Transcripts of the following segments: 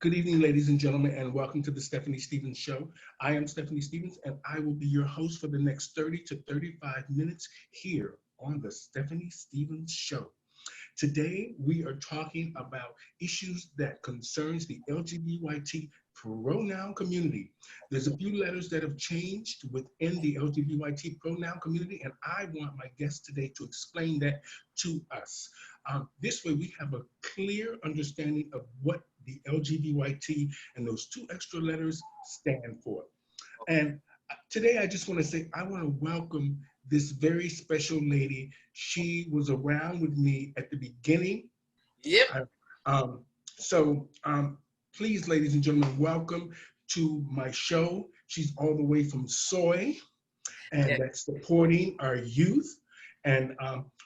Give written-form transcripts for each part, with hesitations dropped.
Good evening, ladies and gentlemen, and welcome to the Stephanie Stevens Show. I am Stephanie Stevens, and I will be your host for the next 30 to 35 minutes here on the Stephanie Stevens Show. Today, we are talking about issues that concerns the LGBTQ pronoun community. There's a few letters that have changed within the LGBTQ pronoun community, and I want my guest today to explain that to us. This way, we have a clear understanding of what the LGBTQ and those two extra letters stand for. And today, I just want to say, I want to welcome this very special lady. She was around with me at the beginning. Yep. Please, ladies and gentlemen, welcome to my show. She's all the way from SOY, and that's supporting our youth. And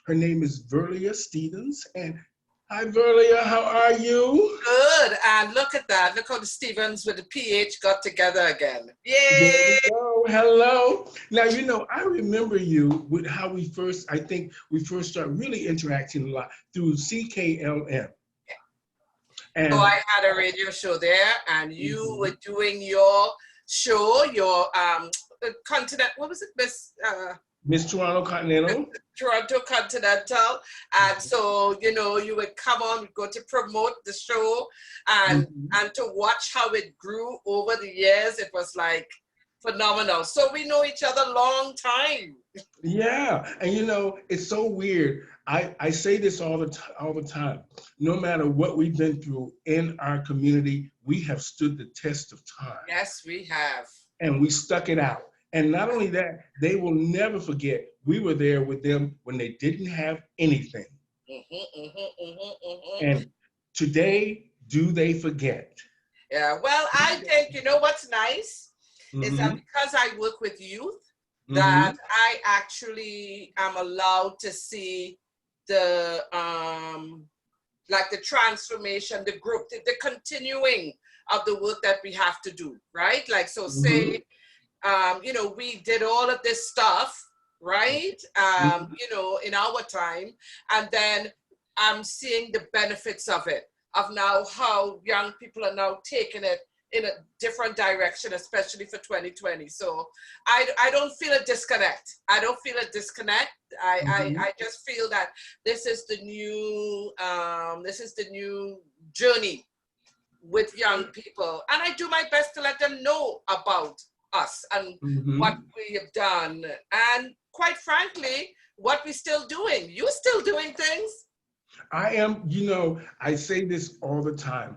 her name is Verlia Stevens. And hi, Verlia, how are you? Good. And look at that. Look how the Stevens with the PH got together again. Yay! There we go. Hello. Now, I remember you with how I think we first started really interacting a lot through CKLM. And so I had a radio show there, and you were doing your show, your continent, what was it, Miss Toronto Continental. Toronto Continental. And so, you would come on, go to promote the show, and to watch how it grew over the years, it was like phenomenal. So we know each other a long time. Yeah, and it's so weird. I say this all the time. No matter what we've been through in our community, we have stood the test of time. Yes, we have. And we stuck it out. And not only that, they will never forget we were there with them when they didn't have anything. And today, do they forget? Yeah, well, I think, what's nice is that because I work with youth, that I actually am allowed to see the the transformation, the growth, the continuing of the work that we have to do, right? Like, so say, we did all of this stuff, right? In our time, and then I'm seeing the benefits of it, of now how young people are now taking it in a different direction, especially for 2020. So I don't feel a disconnect. I don't feel a disconnect. I just feel that this is the new journey with young people. And I do my best to let them know about us and what we have done. And quite frankly, what we're still doing. You're still doing things. I am, I say this all the time.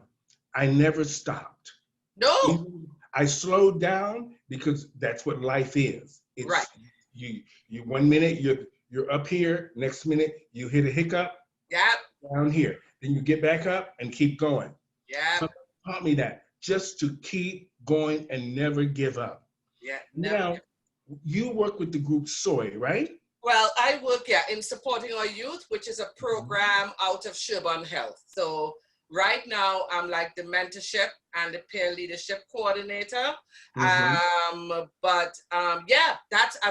I never stopped. No. I slowed down because that's what life is. It's, right. You 1 minute you're up here, next minute you hit a hiccup. Down here. Then you get back up and keep going. Yeah. Taught me that, just to keep going and never give up. Yeah. Now, you work with the group SOY, right? Well, I work in supporting our youth, which is a program out of Sherborne Health. So right now, I'm like the mentorship and the peer leadership coordinator. I've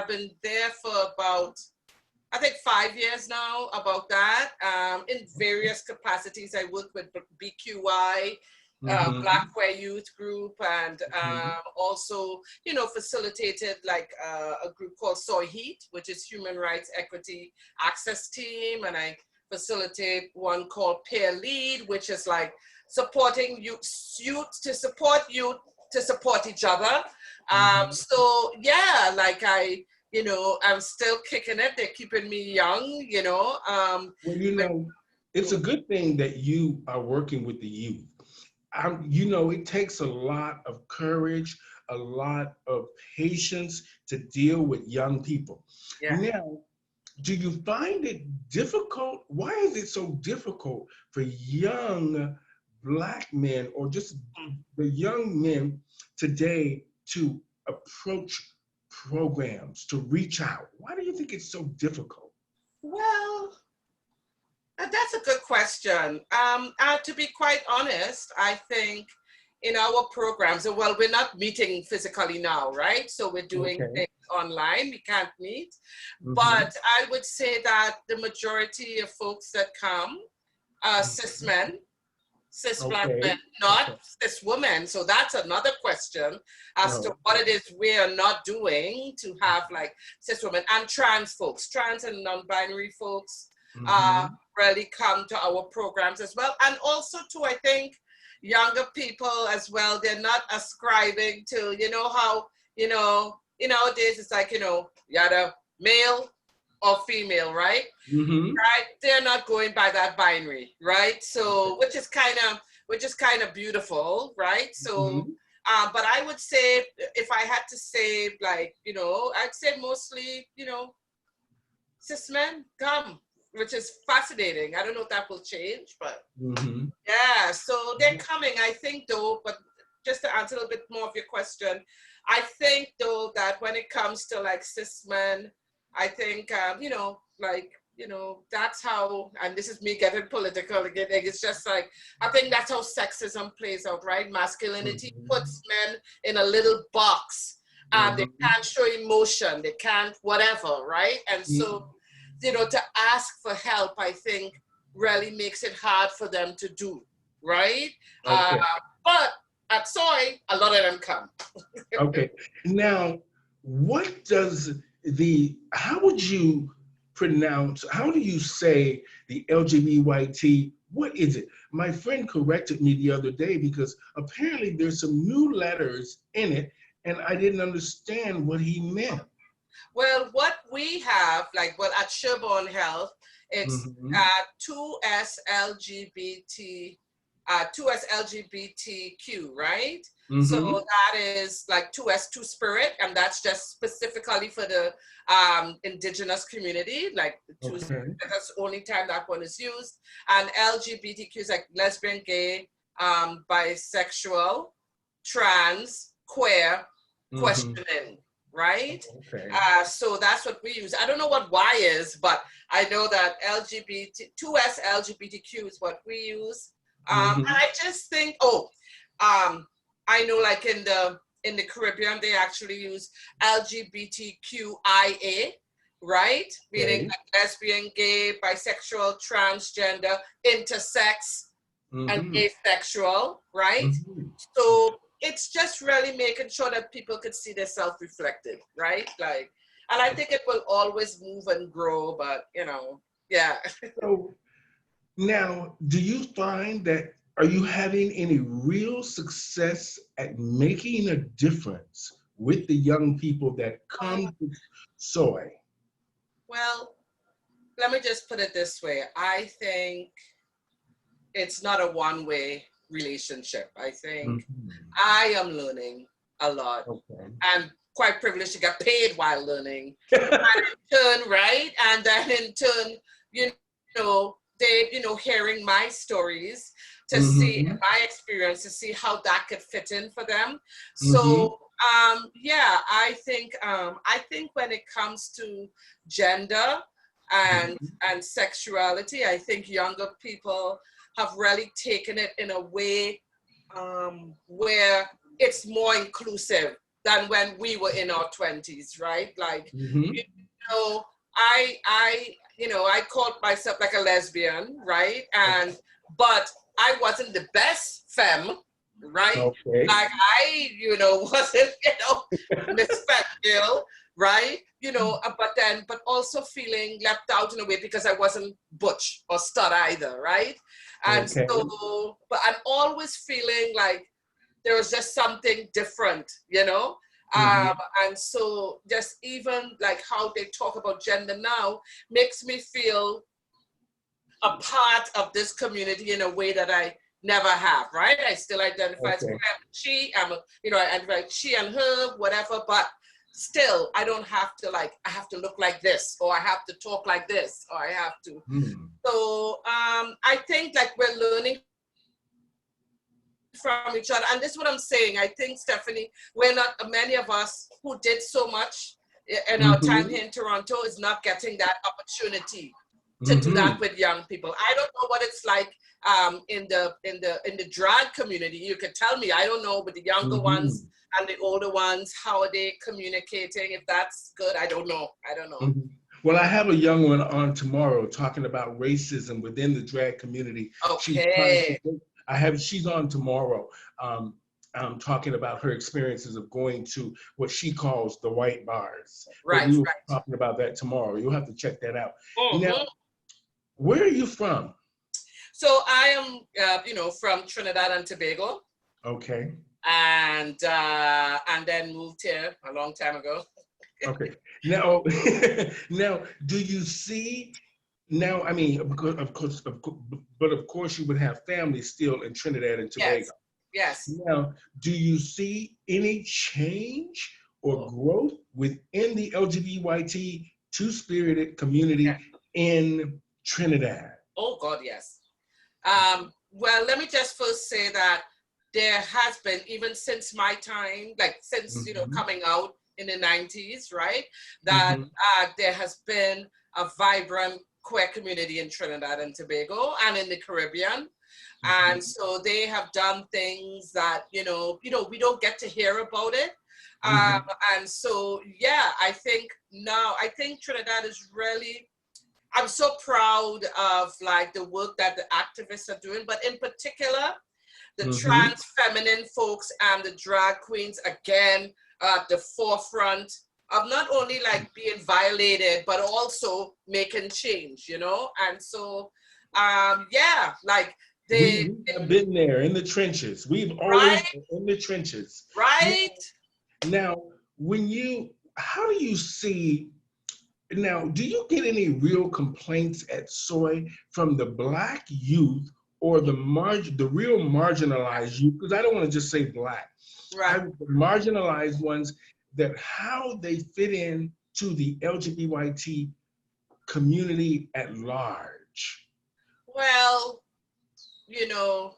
been there for about, I think 5 years now, about that. In various capacities, I work with BQY, Black Queer Youth Group, and also, facilitated like a group called SOY Heat, which is Human Rights Equity Access Team, and I facilitate one called Peer Lead, which is like supporting youth to support each other. I'm still kicking it. They're keeping me young, It's a good thing that you are working with the youth. It takes a lot of courage, a lot of patience to deal with young people. Yeah. Now, do you find it difficult? Why is it so difficult for young Black men, or just the young men today, to approach programs, to reach out? Why do you think it's so difficult? Well, that's a good question. To be quite honest, I think in our programs, well, we're not meeting physically now, right? So we're doing things online. We can't meet. But I would say that the majority of folks that come are cis men. cis black Okay. men, not cis women. So that's another question as to what it is we are not doing to have like cis women and trans folks, trans and non-binary folks really come to our programs as well. And also too, I think younger people as well, they're not ascribing to, you know, how, nowadays it's like, you're either male or female, right? Right? They're not going by that binary, right? So, which is kind of beautiful, right? So, but I would say, if I had to say, like, I'd say mostly, cis men come, which is fascinating. I don't know if that will change, but yeah, so they're coming, I think, though. But just to answer a little bit more of your question, I think, though, that when it comes to like cis men, I think, that's how, and this is me getting political again, it's just like, I think that's how sexism plays out, right? Masculinity puts men in a little box. They can't show emotion, they can't whatever, right? And so, to ask for help, I think, really makes it hard for them to do, right? But at SOY, a lot of them come. Okay. Now, how would you how do you say the LGBT, what is it? My friend corrected me the other day because apparently there's some new letters in it and I didn't understand what he meant. Well, what we have, at Sherborne Health, it's 2S LGBT, 2S LGBTQ, right? So that is like 2S, Two Spirit, and that's just specifically for the indigenous community, like that's the only time that one is used. And LGBTQ is like lesbian, gay, bisexual, trans, queer, questioning, right? So that's what we use. I don't know what Y is, but I know that 2S LGBTQ is what we use. And I just think, I know, like in the Caribbean, they actually use LGBTQIA, right? Meaning like lesbian, gay, bisexual, transgender, intersex, and asexual, right? So it's just really making sure that people could see themselves reflected, right? Like, and I think it will always move and grow, but yeah. So now, do you find that, are you having any real success at making a difference with the young people that come to SOY? Well, let me just put it this way. I think it's not a one-way relationship. I think I am learning a lot. I'm quite privileged to get paid while learning. And in turn, right? And then in turn, they, hearing my stories to see my experience, to see how that could fit in for them. So, yeah, I think when it comes to gender and sexuality, I think younger people have really taken it in a way where it's more inclusive than when we were in our 20s, right? Like, I called myself like a lesbian, right? But I wasn't the best femme, right? Like I, wasn't, Miss Fat Girl, right? But also feeling left out in a way because I wasn't butch or stud either, right? And so, but I'm always feeling like there was just something different, and so just even like how they talk about gender now makes me feel a part of this community in a way that I never have, right? I still identify as she, I identify she and her, whatever, but still I don't have to I have to look like this, or I have to talk like this, or I have to. So I think like we're learning from each other. And this is what I'm saying. I think, Stephanie, we're not, many of us who did so much in our time here in Toronto is not getting that opportunity to do that with young people. I don't know what it's like in the drag community. You could tell me, I don't know, but the younger ones and the older ones, how are they communicating? If that's good, I don't know. Well, I have a young one on tomorrow talking about racism within the drag community. She's on tomorrow, talking about her experiences of going to what she calls the white bars. But Right, we will right. be talking about that tomorrow. You'll have to check that out. Now, Mm-hmm. where are you from? So I am, from Trinidad and Tobago, Okay. and then moved here a long time ago. Okay. Now, now, do you see now? I mean, because but of course, you would have family still in Trinidad and Tobago. Yes, yes. Now, do you see any change or Oh, growth within the LGBT two-spirited community yeah. in Trinidad? Oh God, yes. Well, let me just first say that there has been, even since my time, like since, Mm-hmm. coming out in the 90s, right, that Mm-hmm. there has been a vibrant queer community in Trinidad and Tobago and in the Caribbean. And Mm-hmm. so they have done things that, we don't get to hear about it. Um, Mm-hmm. and so, yeah, I think Trinidad is really, I'm so proud of like the work that the activists are doing, but in particular, the Mm-hmm. trans feminine folks and the drag queens, again, at the forefront of not only like being violated, but also making change, And so, yeah, like they, We have been there in the trenches. We've always right, been in the trenches. right. Now, how do you see, now, do you get any real complaints at SOY from the Black youth or the real marginalized youth? Because I don't want to just say Black. Right. The marginalized ones, that how they fit in to the LGBT community at large. Well, you know,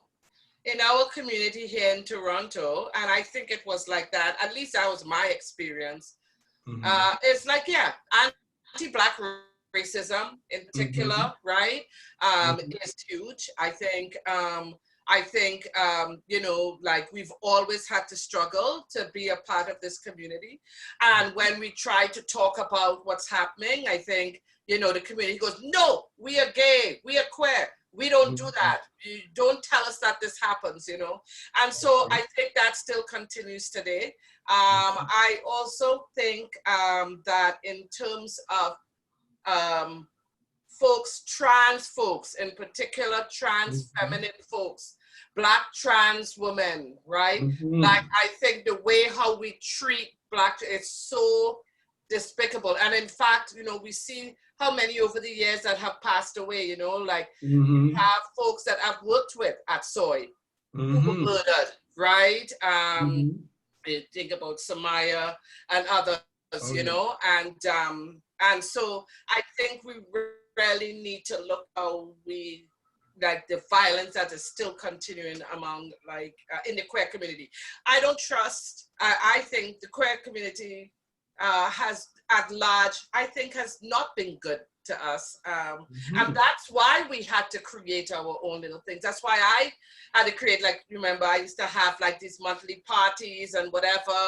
in our community here in Toronto, and I think it was like that, at least that was my experience. Mm-hmm. It's like, yeah, anti-Black racism in Mm-hmm. particular, right, Mm-hmm. is huge. I think, like we've always had to struggle to be a part of this community. And when we try to talk about what's happening, I think, the community goes, no, we are gay, we are queer. We don't do Mm-hmm. that. You don't tell us that this happens. And so I think that still continues today. I also think that in terms of um, trans folks, in particular, trans Mm-hmm. feminine folks, Black trans women, right? Like, Mm-hmm. I think the way how we treat Black is so despicable. And in fact, we see how many over the years that have passed away, like we Mm-hmm. have folks that I've worked with at SOY who were Mm-hmm. murdered, right? Mm-hmm. You think about Samaya and others, Oh yeah. and so I think we really need to look how we, like, the violence that is still continuing among, like, in the queer community. I don't trust. I think the queer community has at large, I think, has not been good to us. And Mm-hmm. that's why we had to create our own little things. That's why I had to create, like, remember, I used to have like these monthly parties and whatever.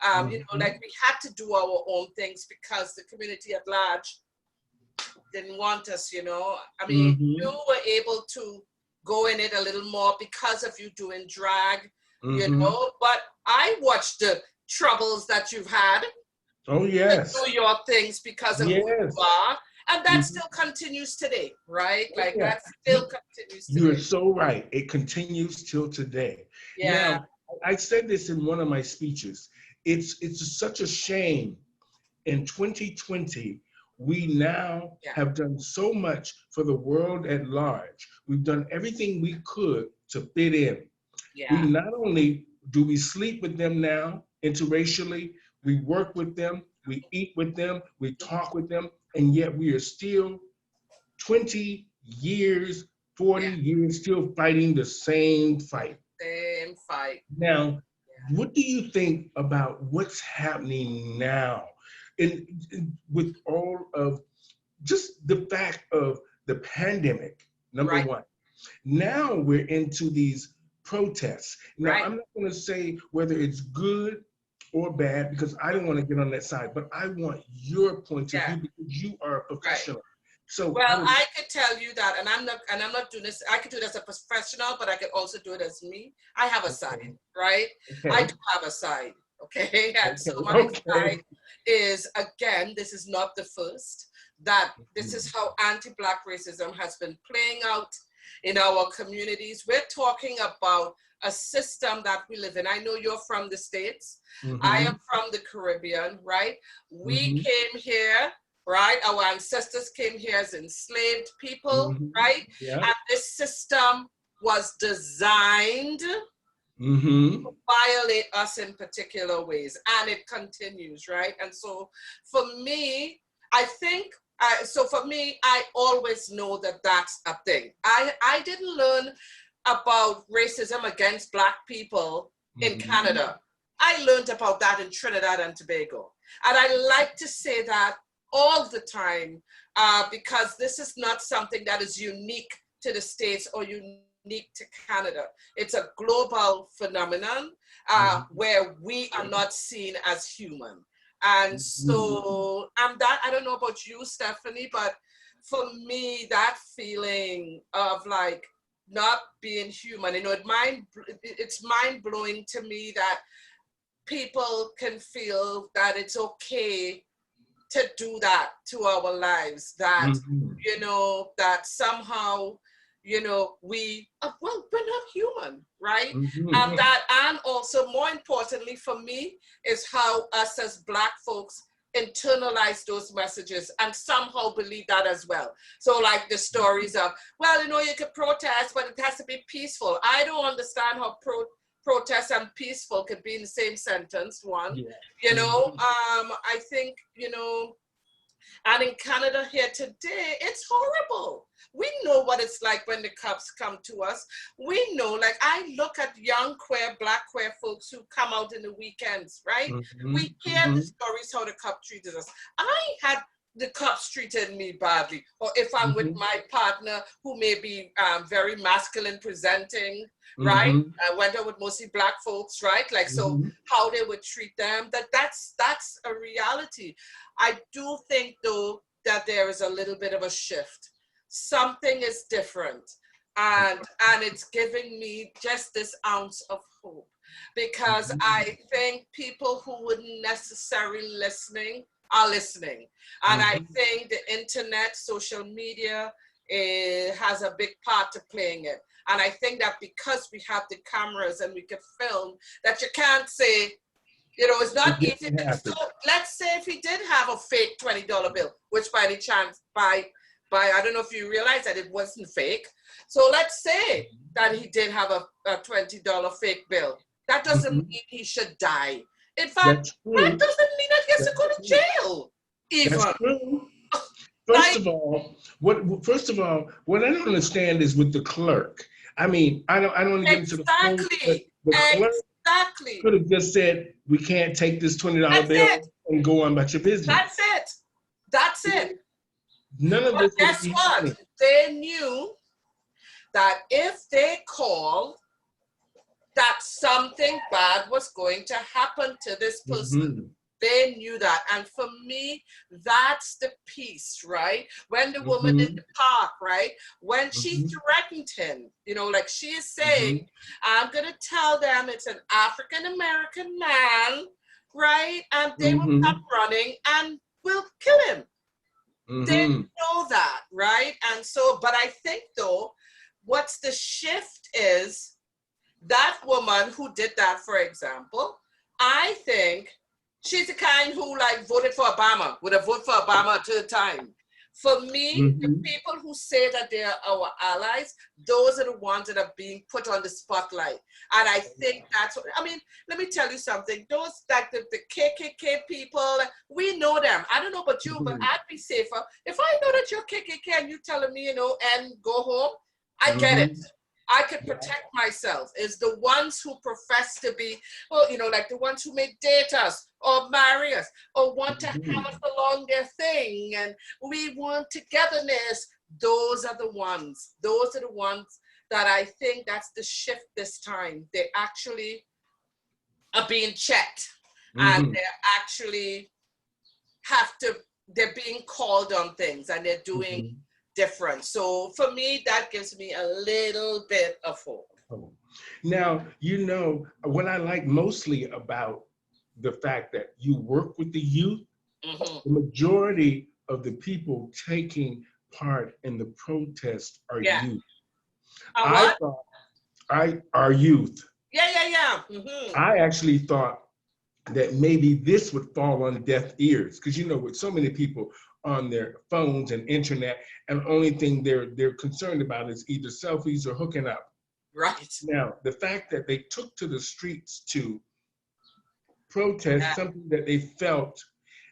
Mm-hmm. Like we had to do our own things because the community at large didn't want us. I mean, Mm-hmm. you were able to go in it a little more because of you doing drag, Mm-hmm. but I watched the troubles that you've had Oh to yes. do your things because of who you Yes. are. And that Mm-hmm. still continues today, right? Oh Like yeah. that still continues You're today. so right. It continues till today. Yeah, Now, I said this in one of my speeches. It's such a shame in 2020, we now yeah, have done so much for the world at large. We've done everything we could to fit in. We yeah, not only do we sleep with them now interracially, we work with them, we eat with them, we talk with them, and yet we are still 20 years, 40 yeah. years still fighting the same fight. Same fight. Now, Yeah. what do you think about what's happening now with all of just the fact of the pandemic, number Right, one? Now we're into these protests. Now, right. I'm not going to say whether it's good or bad because I don't want to get on that side, but I want your point of Yeah, view because you are a right. professional. So well, I could tell you that, and I'm not doing this. I could do it as a professional, but I could also do it as me. I have a side, right? I okay, do have a side, okay? And so okay, my okay. side is, again, this is not the first, that this is how anti-Black racism has been playing out in our communities. We're talking about a system that we live in. I know you're from the States. I am from the Caribbean, right? We came here, right? Our ancestors came here as enslaved people, right? Yeah. And this system was designed Mm-hmm. to violate us in particular ways, and it continues, right? And so for me, I think, so for me, I always know that that's a thing. I didn't learn about racism against Black people in Canada. I learned about that in Trinidad and Tobago. And I like to say that all the time, because this is not something that is unique to the States or unique to Canada. It's a global phenomenon where we are not seen as human. And so I don't know about you, Stephanie, but for me, that feeling of like not being human, you know, it's mind blowing to me that people can feel that it's okay to do that to our lives, that, you know, that somehow, you know, well, we're not human, right? And also more importantly for me is how us as Black folks internalize those messages and somehow believe that as well. So like the stories of, well, you know, you could protest, but it has to be peaceful. I don't understand how protest and peaceful could be in the same sentence, one. You know, I think, you know, and in Canada here today, it's horrible. We know what it's like when the cops come to us. We know, like, I look at young queer, Black queer folks who come out in the weekends, right? We hear the stories how the cop treated us. I had the cops treated me badly, or if I'm with my partner who may be very masculine presenting, right? I went out with mostly Black folks, right? Like, so how they would treat them, that's a reality. I do think though that there is a little bit of a shift. Something is different, and it's giving me just this ounce of hope, because I think people who wouldn't necessarily listening are listening. And I think the internet, social media, has a big part to playing it. And I think that because we have the cameras and we can film, that you can't say, you know, it's not easy. So let's say if he did have a fake $20 bill, which by any chance, by I don't know if you realize that it wasn't fake. So let's say that he did have a $20 fake bill. That doesn't mean he should die. In fact, that doesn't mean that he has to go to jail. Even. That's true. Like, First of all, what I don't understand is with the clerk. I mean, I don't want to get into the point, but the clerk could have just said, "We can't take this $20 bill and go on about your business." That's it. None of this. But guess what? They knew that if they called, that something bad was going to happen to this person. They knew that. And for me, that's the piece, right? When the woman in the park, right? When she threatened him, you know, like she is saying, I'm going to tell them it's an African-American man, right? And they will come running and will kill him. They know that, right? And so, but I think though, what's the shift is that woman who did that, for example, I think she's the kind who like voted for Obama, would have voted for Obama at the time. For me, the people who say that they are our allies, those are the ones that are being put on the spotlight. And I think that's what, I mean, let me tell you something. Those, like the KKK people, we know them. I don't know about you, but I'd be safer. If I know that you're KKK and you telling me, you know, and go home, I get it. I could protect myself. Is the ones who profess to be, well, you know, like the ones who may date us or marry us or want to have us along their thing and we want togetherness. Those are the ones. Those are the ones that I think that's the shift this time. They actually are being checked and they actually have to they're being called on things and they're doing different. So for me, that gives me a little bit of hope. Oh. Now, you know, what I like mostly about the fact that you work with the youth, the majority of the people taking part in the protest are youth. I What? thought are youth. Yeah. I actually thought that maybe this would fall on deaf ears because, you know, with so many people on their phones and internet, and the only thing they're concerned about is either selfies or hooking up. Right. Now, the fact that they took to the streets to protest something that they felt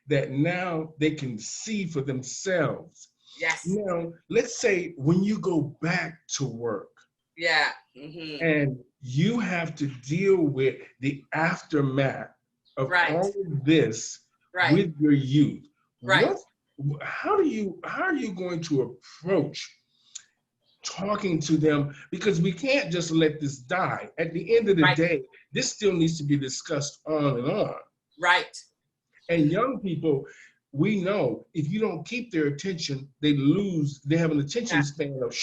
that now they can see for themselves. Yes. Now, let's say when you go back to work, and you have to deal with the aftermath of all of this with your youth. How are you going to approach talking to them? Because we can't just let this die. At the end of the day, this still needs to be discussed on and on. Right. And young people, we know if you don't keep their attention, they have an attention span of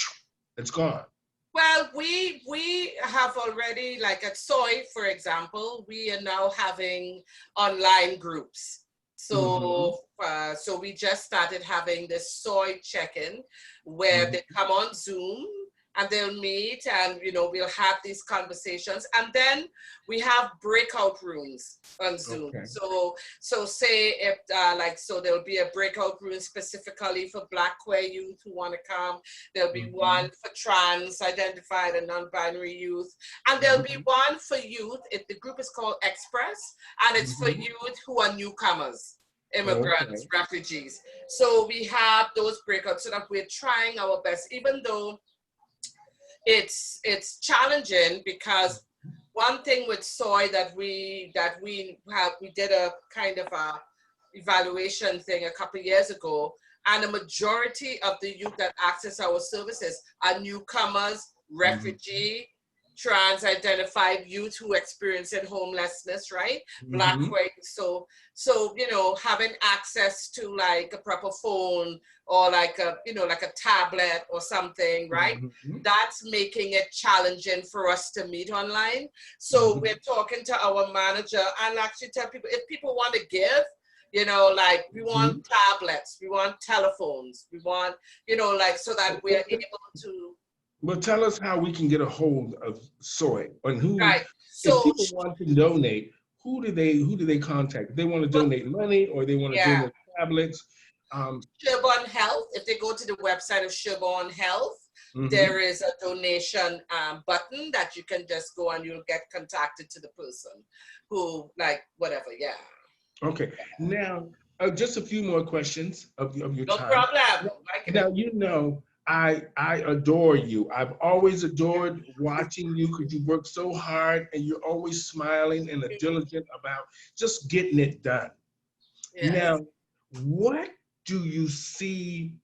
it's gone. Well, we have already, like at SOY, for example, we are now having online groups. So so we just started having this SOY check-in where they come on Zoom and they'll meet and, you know, we'll have these conversations. And then we have breakout rooms on Zoom. So say if so there'll be a breakout room specifically for Black queer youth who want to come. There'll be one for trans, identified and non-binary youth. And there'll be one for youth. The group is called Express, and it's for youth who are newcomers, immigrants, refugees. So we have those breakouts so that we're trying our best, even though it's challenging, because one thing with SOY that we did a kind of a evaluation thing a couple of years ago, and the majority of the youth that access our services are newcomers, refugee, trans identified youth who experience homelessness, right? Black queer. So you know, having access to like a proper phone or like a, you know, like a tablet or something, right? That's making it challenging for us to meet online. So we're talking to our manager and actually tell people, if people want to give, you know, like we want tablets, we want telephones, we want, you know, like, so that we're able to. Well, tell us how we can get a hold of SOY, and who, so, if people want to donate, who do they contact? If they want to donate money or they want to donate tablets. Sherborne Health, if they go to the website of Sherborne Health, there is a donation button that you can just go and you'll get contacted to the person who, like, whatever, Okay, now just a few more questions of your time. No problem. Now, you know, I adore you. I've always adored watching you because you work so hard and you're always smiling and diligent about just getting it done. Now, what do you see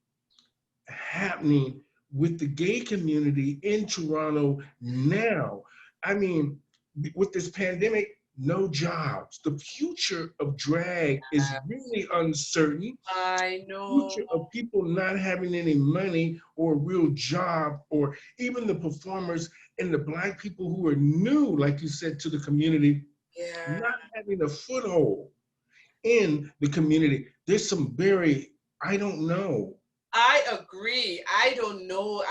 happening with the gay community in Toronto now? I mean, with this pandemic, no jobs. The future of drag is really uncertain. I know. The future of people not having any money or a real job, or even the performers and the Black people who are new, like you said, to the community, not having a foothold in the community. There's some very, I don't know. I agree. I don't know.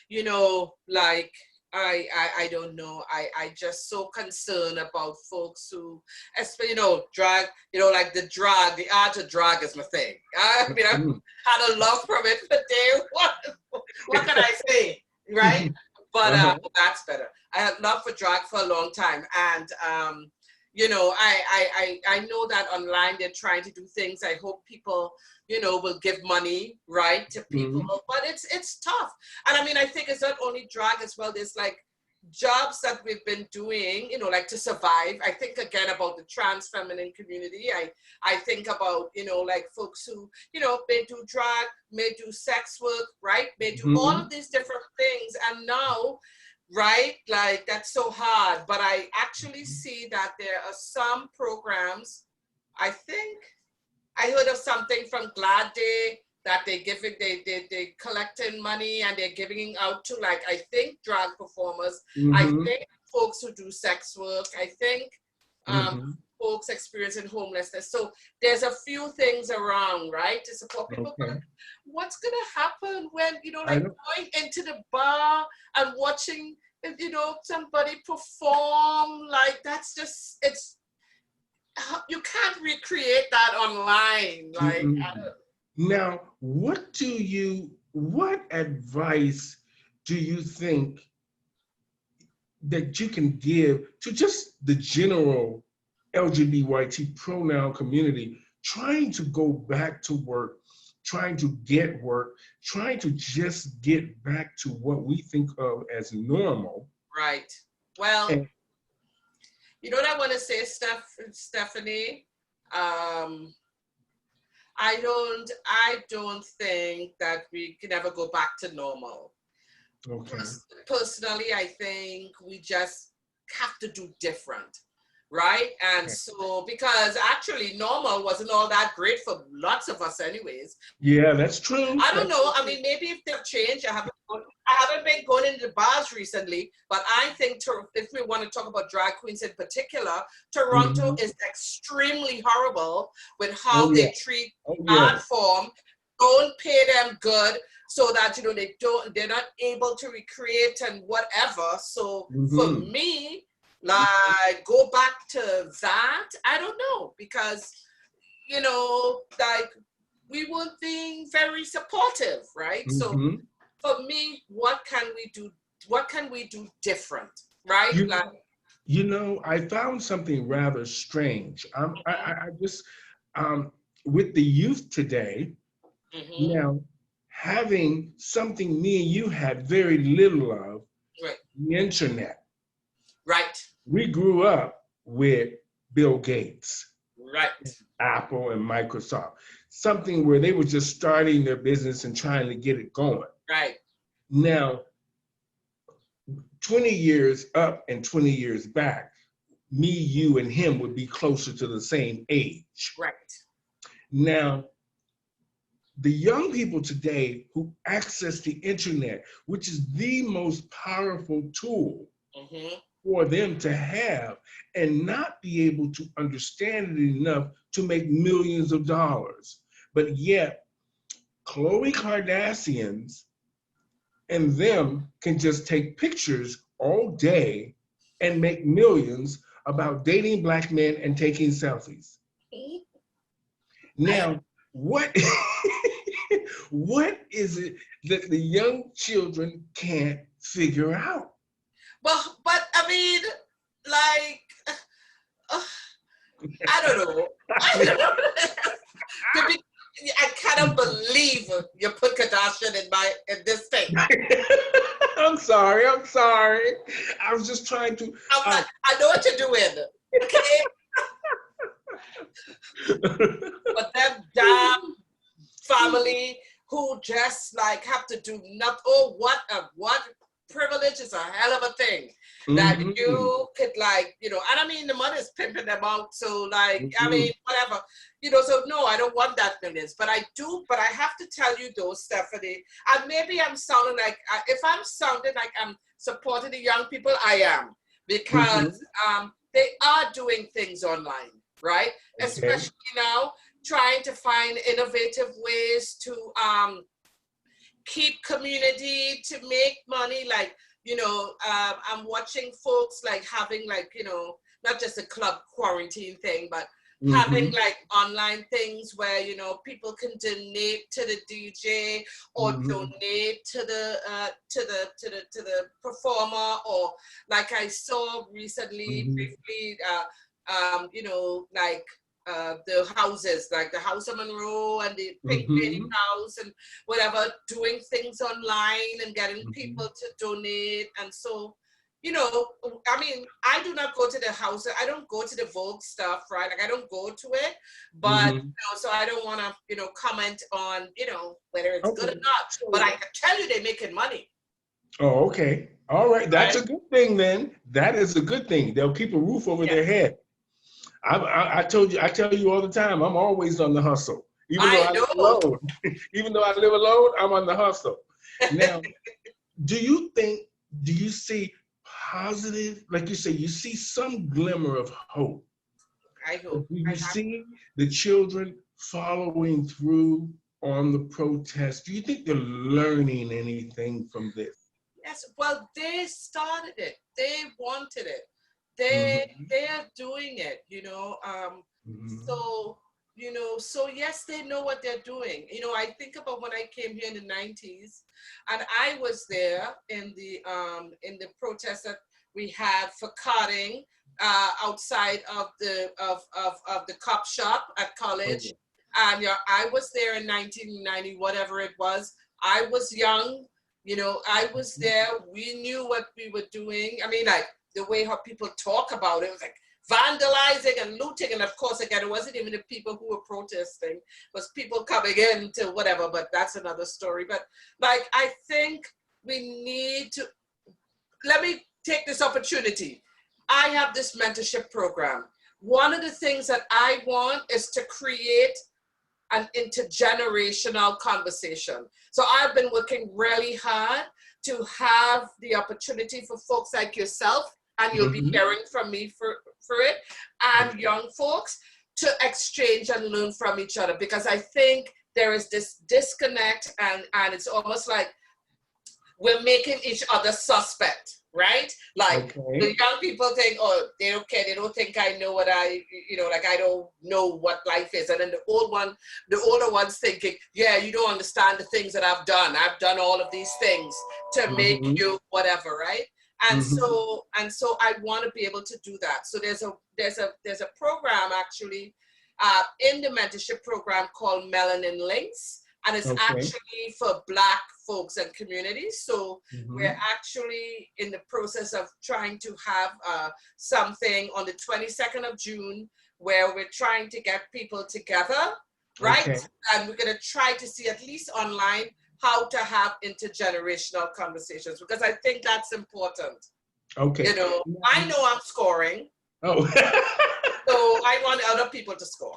You know, like, I don't know. I just so concerned about folks who, especially, you know, drag, you know, like the art of drag is my thing. I mean, I've had a love from it for day one. What can I say, right? But that's better. I had love for drag for a long time. And, you know, I know that online they're trying to do things. I hope people, you know, will give money, right, to people. But it's tough. And I mean, I think it's not only drag as well. There's like jobs that we've been doing, you know, like to survive. I think again about the trans feminine community. I think about, you know, like folks who, you know, may do drag, may do sex work, right? May do all of these different things. And now, right, like that's so hard. But I actually see that there are some programs, I think I heard of something from Glad Day that they collecting money and they're giving out to, like, I think drag performers, I think folks who do sex work, I think folks experiencing homelessness. So there's a few things around, right, to support people. Okay. But what's gonna happen when, you know, like going into the bar and watching, you know, somebody perform, like, that's just, it's, you can't recreate that online. Like, now, what advice do you think that you can give to just the general LGBT pronoun community trying to go back to work, trying to get work, trying to just get back to what we think of as normal? Right. Well, you know what I want to say, Stephanie? I don't think that we can ever go back to normal. Okay. Personally, I think we just have to do different, right? And so, because actually normal wasn't all that great for lots of us anyways. Yeah, that's true. I don't know. I mean, maybe if they've changed, I haven't been going into the bars recently, but I think if we want to talk about drag queens in particular, Toronto is extremely horrible with how they treat art form, don't pay them good, so that, you know, they're not able to recreate and whatever. So for me, like, go back to that, I don't know, because, you know, like, we weren't being very supportive, right? So for me, what can we do? What can we do different, right? You know, I found something rather strange. I just, with the youth today, now, having something me and you had very little of, the internet. Right. We grew up with Bill Gates, right, Apple and Microsoft, something where they were just starting their business and trying to get it going. Right. Now, 20 years up and 20 years back, me, you, and him would be closer to the same age. Right. Now, the young people today who access the internet, which is the most powerful tool for them to have, and not be able to understand it enough to make millions of dollars. But yet, Khloe Kardashians and them can just take pictures all day and make millions about dating Black men and taking selfies. Now, what is it that the young children can't figure out? Well, but I mean, like, I don't know. I cannot believe you put Kardashian in this thing. I'm sorry. I was just trying to. I know what you're doing. Okay. But that damn family who just like have to do nothing. Oh, what privilege is a hell of a thing that you could, like, you know, and I mean the mother's pimping them out, so like I mean whatever, you know, so no, I don't want that millions, but I have to tell you though, Stephanie, and maybe I'm sounding like, if I'm sounding like I'm supporting the young people, I am, because they are doing things online, right? Especially now, trying to find innovative ways to keep community, to make money. Like, you know, I'm watching folks like having, like, you know, not just a club quarantine thing, but having like online things where, you know, people can donate to the DJ or donate to the performer, or like I saw recently briefly, you know, like the houses, like the House of Monroe and the Pink Lady House and whatever, doing things online and getting people to donate. And so, you know, I mean, I do not go to the house. I don't go to the Vogue stuff, right? Like, I don't go to it, but, you know, so I don't want to, you know, comment on, you know, whether it's good or not, but I can tell you they're making money. Oh, okay. All right. That's a good thing then. That is a good thing. They'll keep a roof over their head. I tell you all the time, I'm always on the hustle. Even though I I live know. alone, even though I live alone, I'm on the hustle. Now, do you see positive, like you say, you see some glimmer of hope? I Do hope. you see the children following through on the protest? Do you think they're learning anything from this? Yes, well, they started it. They wanted it. Mm-hmm. They're doing it, Mm-hmm. So, so yes, they know what they're doing. I think about when I came here in the 90s, and I was there in the protest that we had for carding outside of the cop shop at Oh, college. And I was there in 1990, whatever it was. I was young, I was there. We knew what we were doing. I mean, like the way how people talk about it was like vandalizing and looting. And of course, again, it wasn't even the people who were protesting, it was people coming in to whatever, but that's another story. But like, I think we need to, let me take this opportunity. I have this mentorship program. One of the things that I want is to create an intergenerational conversation. So I've been working really hard to have the opportunity for folks like yourself, and you'll be mm-hmm. hearing from me for it, and young folks to exchange and learn from each other, because I think there is this disconnect, and it's almost like we're making each other suspect, right? Like the Okay. young people think, oh, they don't care. They don't think I know what like I don't know what life is. And then the older ones thinking, yeah, you don't understand the things that I've done. I've done all of these things to make Mm-hmm. you whatever, right? And Mm-hmm. so I want to be able to do that. So there's a program actually in the mentorship program called Melanin Links, and it's Okay. actually for Black folks and communities. So we're Mm-hmm. actually in the process of trying to have something on the 22nd of June where we're trying to get people together, right? Okay. And we're going to try to see, at least online, how to have intergenerational conversations, because I think that's important. Okay. I know I'm scoring, Oh. so I want other people to score.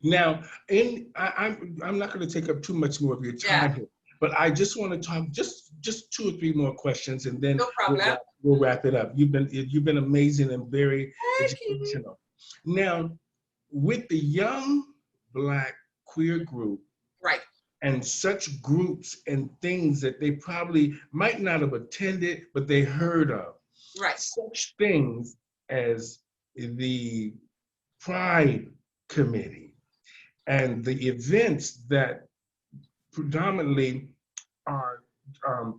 Now, I'm not going to take up too much more of your Yeah, time here, but I just want to talk just two or three more questions, and then no problem. we'll wrap it up. You've been amazing and very Thank you. educational. Now, with the young Black queer group Right, and such groups and things that they probably might not have attended, but they heard of, right. such things as the Pride Committee and the events that predominantly are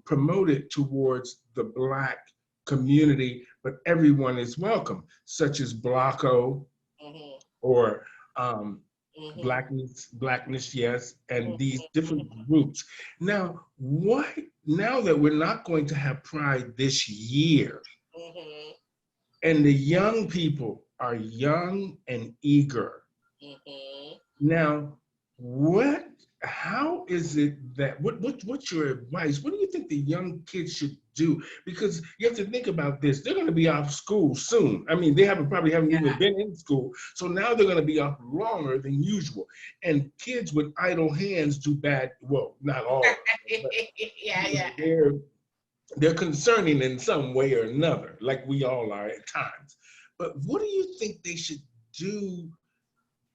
promoted towards the Black community, but everyone is welcome, such as Blocko Mm-hmm. or um, Mm-hmm. Blackness, yes, and these different Mm-hmm. groups. Now that we're not going to have Pride this year, Mm-hmm. and the young people are young and eager. Mm-hmm. Now, how is it that, what's your advice? What do you think the young kids should do? Because you have to think about this. They're going to be off school soon. I mean, probably haven't Yeah. even been in school. So now they're going to be off longer than usual. And kids with idle hands do bad, well, not all of them, but Yeah, yeah. they're concerning in some way or another, like we all are at times. But what do you think they should do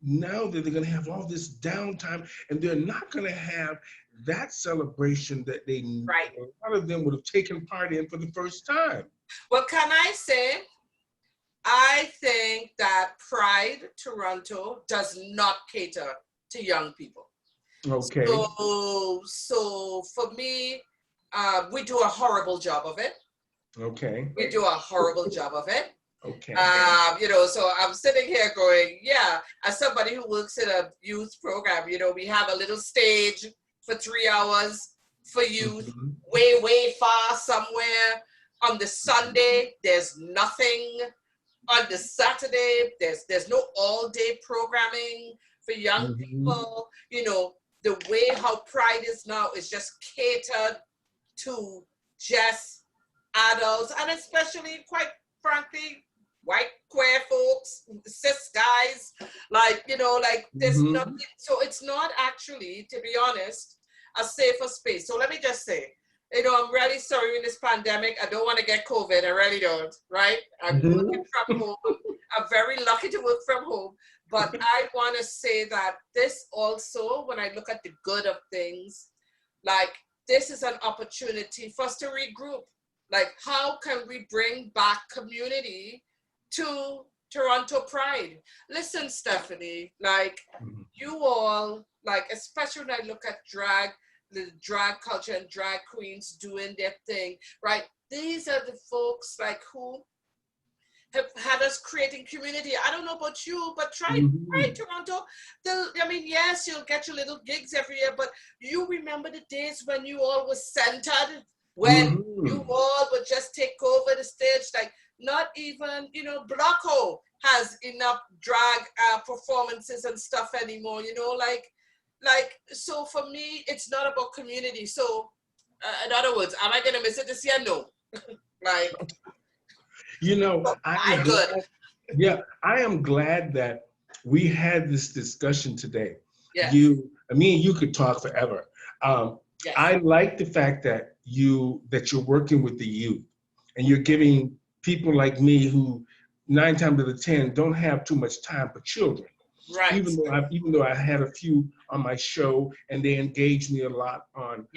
now that they're going to have all this downtime and they're not going to have that celebration that Right. a lot of them would have taken part in for the first time? Well, can I say, I think that Pride Toronto does not cater to young people. Okay. So for me, we do a horrible job of it. Okay. We do a horrible job of it. Okay. So I'm sitting here going, yeah, as somebody who works in a youth program, we have a little stage for 3 hours for youth, Mm-hmm. way, way far somewhere. On the Sunday, there's nothing. On the Saturday, there's no all-day programming for young Mm-hmm. people. The way how Pride is now is just catered to just adults, and especially, quite frankly, white queer folks, cis guys, Like, you know, like there's Mm-hmm. nothing, so it's not actually, to be honest, a safer space. So let me just say, you know, I'm really sorry in this pandemic. I don't want to get COVID. I really don't, right? I'm Mm-hmm. working from home. I'm very lucky to work from home. But I want to say that this also, when I look at the good of things, like this is an opportunity for us to regroup. Like, how can we bring back community to Toronto Pride? Listen, Stephanie, like you all, like, especially when I look at drag, the drag culture and drag queens doing their thing, right? These are the folks like who have had us creating community. I don't know about you, but try Toronto. I mean, yes, you'll get your little gigs every year, but you remember the days when you all were centered, when you all would just take over the stage, like not even, you know, Blocko has enough drag performances and stuff anymore, you know, like, so for me, it's not about community. So, in other words, am I going to miss it this year? No. Like, You know, I good. Yeah, I am glad that we had this discussion today. Yes. Me and you could talk forever. Yes. I like the fact that you're working with the youth, and you're giving people like me who 9 times out of 10 don't have too much time for children. Right. Even though I had a few on my show, and they engaged me a lot on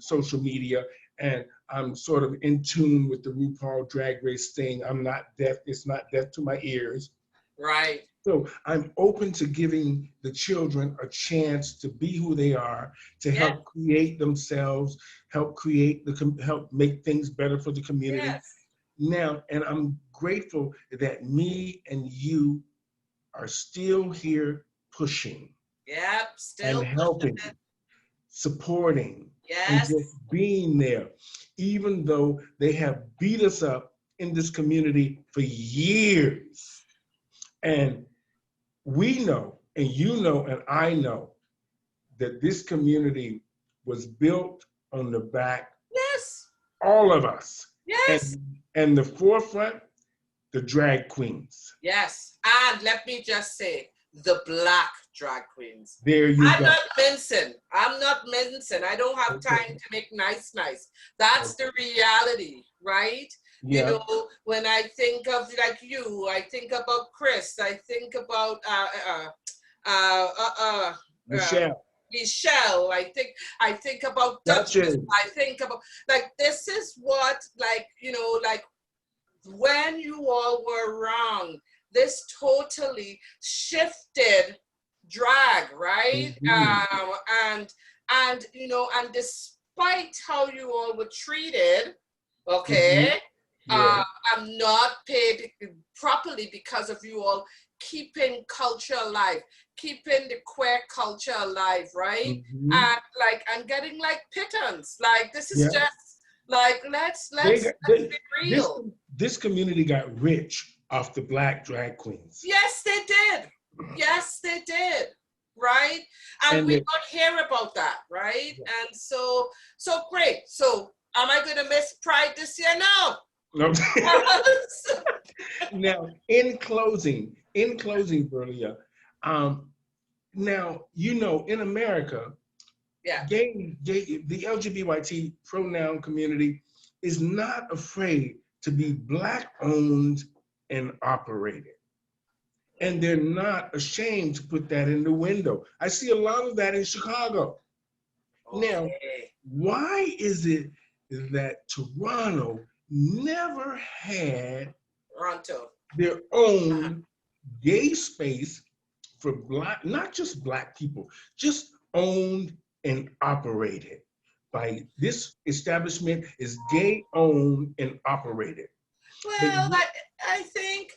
social media, and I'm sort of in tune with the RuPaul Drag Race thing. I'm not deaf. It's not deaf to my ears. Right. So I'm open to giving the children a chance to be who they are, to help create themselves, help make things better for the community. Yes. Now, and I'm grateful that me and you are still here pushing. Yep, still and helping, supporting, and Yes. just being there, even though they have beat us up in this community for years. And we know, and you know, and I know that this community was built on the back, Yes. all of us. Yes. And the forefront, the drag queens. Yes. And let me just say, the Black drag queens. There you I'm go. not mincing. I don't have time to make nice. That's the reality, right? Yeah. You know, when I think of like you, I think about Chris, I think about Michelle. Michelle, I think about Duchess. I think about, like, this is what, like, you know, like when you all were wrong, this totally shifted drag, right? And you know, and despite how you all were treated, okay, I'm not paid properly because of you all keeping culture alive, keeping the queer culture alive, right? And like, I'm getting like pittance. Like, this is just like, let's be real. This community got rich off the Black drag queens. Yes, they did. Yes, they did. Right? And we don't hear about that, right? And so great. So am I gonna miss Pride this year? No. Now, in closing, Verlia, now, you know, in America, the LGBT pronoun community is not afraid to be Black owned and operated. And they're not ashamed to put that in the window. I see a lot of that in Chicago. Now, why is it that Toronto never had their own gay space for Black, not just Black people, just owned and operated by this establishment is gay owned and operated? Well, I think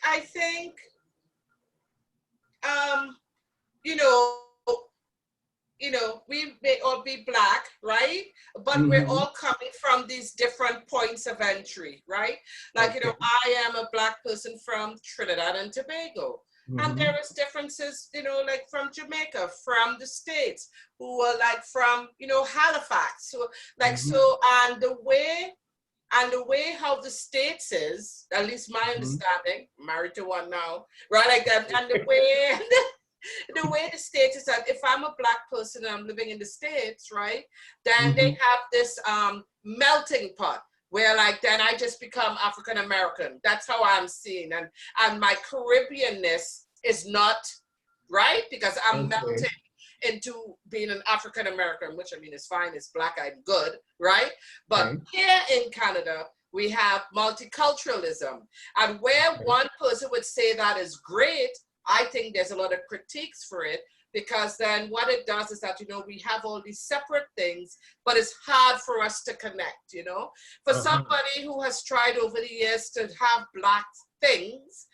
you know, we may all be Black, right? But we're all coming from these different points of entry, right? Like, you know, I am a Black person from Trinidad and Tobago. And there is differences, you know, like from Jamaica, from the States, who are like from, you know, Halifax. So like, so, and the way how the States is, at least my understanding, married to one now, right? Like that, and the way the way the States is that if I'm a Black person and I'm living in the States, right, then they have this melting pot where like then I just become African American. That's how I'm seen, and my Caribbeanness is not right because I'm melting into being an African American, which I mean is fine, it's Black, I'm good, right? But here in Canada, we have multiculturalism, and where one person would say that is great, I think there's a lot of critiques for it, because then what it does is that, you know, we have all these separate things, but it's hard for us to connect, you know? For somebody who has tried over the years to have Black things,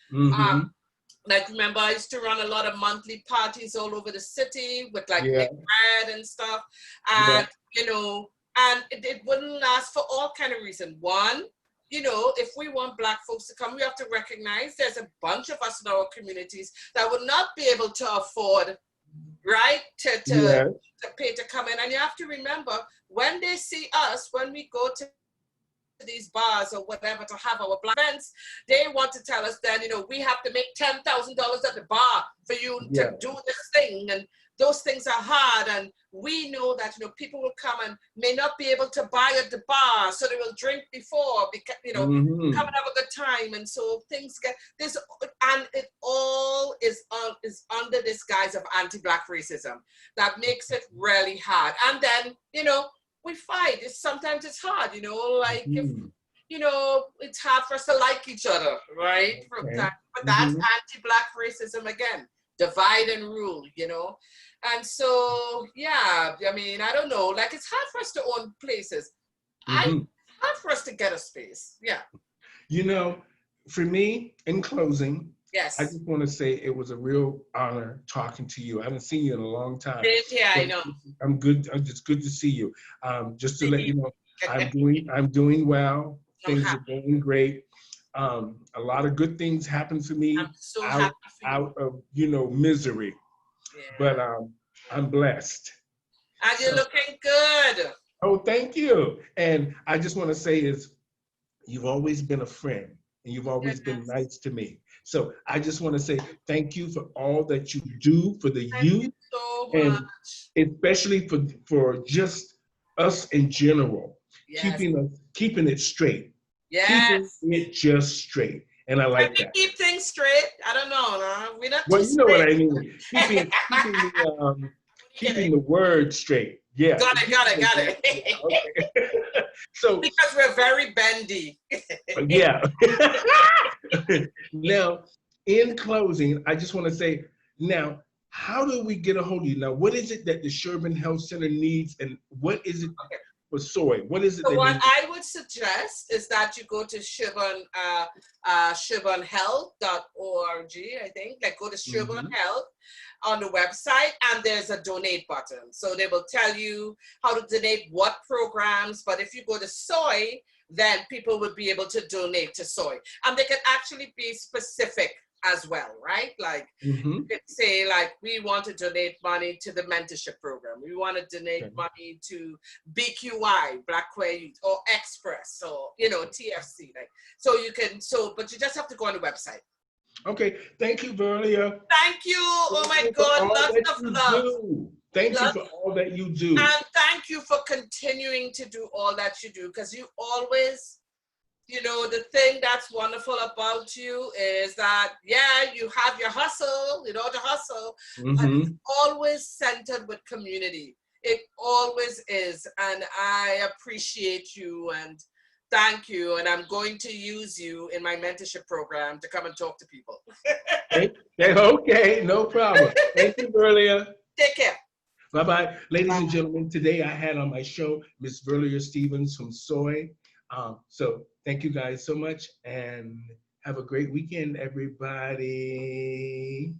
like remember I used to run a lot of monthly parties all over the city with like big bread and stuff, and you know, and it wouldn't last for all kind of reasons. One, you know, if we want Black folks to come, we have to recognize there's a bunch of us in our communities that would not be able to afford, right, to pay to come in. And you have to remember, when they see us, when we go to these bars or whatever to have our Black events, they want to tell us then, you know, we have to make $10,000 at the bar for you to do this thing, and those things are hard, and we know that, you know, people will come and may not be able to buy at the bar, so they will drink before, because, you know, come and have a good time, and so things get this, and it all is under this guise of anti-Black racism that makes it really hard. And then, you know, we fight. Sometimes it's hard, you know, like if, you know, it's hard for us to like each other, right? From time, but that's anti-Black racism again, divide and rule, you know. And so, yeah, I mean, I don't know, like it's hard for us to own places. It's hard for us to get a space, You know, for me, in closing, yes, I just want to say it was a real honor talking to you. I haven't seen you in a long time. Yeah, I know. I'm good. It's good to see you. Just to let you know, I'm doing well. Things are going great. A lot of good things happen for me. I'm so happy for you. Out of, you know, misery. But I'm blessed. And you're looking good. Oh, thank you. And I just want to say is, you've always been a friend, and you've always been nice to me. So I just want to say thank you for all that you do for the youth, you so and especially for just us in general, keeping it straight, keeping it just straight. And I like that. Keep things straight. I don't know. No? We're not. Well, you know what I mean. Keeping the word straight. Yeah. Got it. Okay. So because we're very bendy. Yeah. Now, in closing, I just want to say, now, how do we get a hold of you? Now, what is it that the Sherburne Health Center needs, and what is it for SOY? What is it? So what I would suggest is that you go to SherburneHealth.org, I think. Like go to Sherburne Health on the website, and there's a donate button. So they will tell you how to donate, what programs. But if you go to SOY, then people would be able to donate to SOY. And they can actually be specific as well, right? Like you could say, like, we want to donate money to the mentorship program. We want to donate money to BQY, Black Queer Youth, or Express, or, you know, TFC. Like, so you can, but you just have to go on the website. Okay, thank you, Verlia. Thank you. Oh my God, lots of love. Thank you for all that you do. And thank you for continuing to do all that you do, because you always, you know, the thing that's wonderful about you is that, you have your hustle, you know, the hustle, but it's always centered with community. It always is. And I appreciate you and thank you. And I'm going to use you in my mentorship program to come and talk to people. Okay, no problem. Thank you, Verlia. Take care. Bye-bye. Ladies and gentlemen, today I had on my show Miss Verlia Stevens from SOY. So thank you guys so much, and have a great weekend, everybody.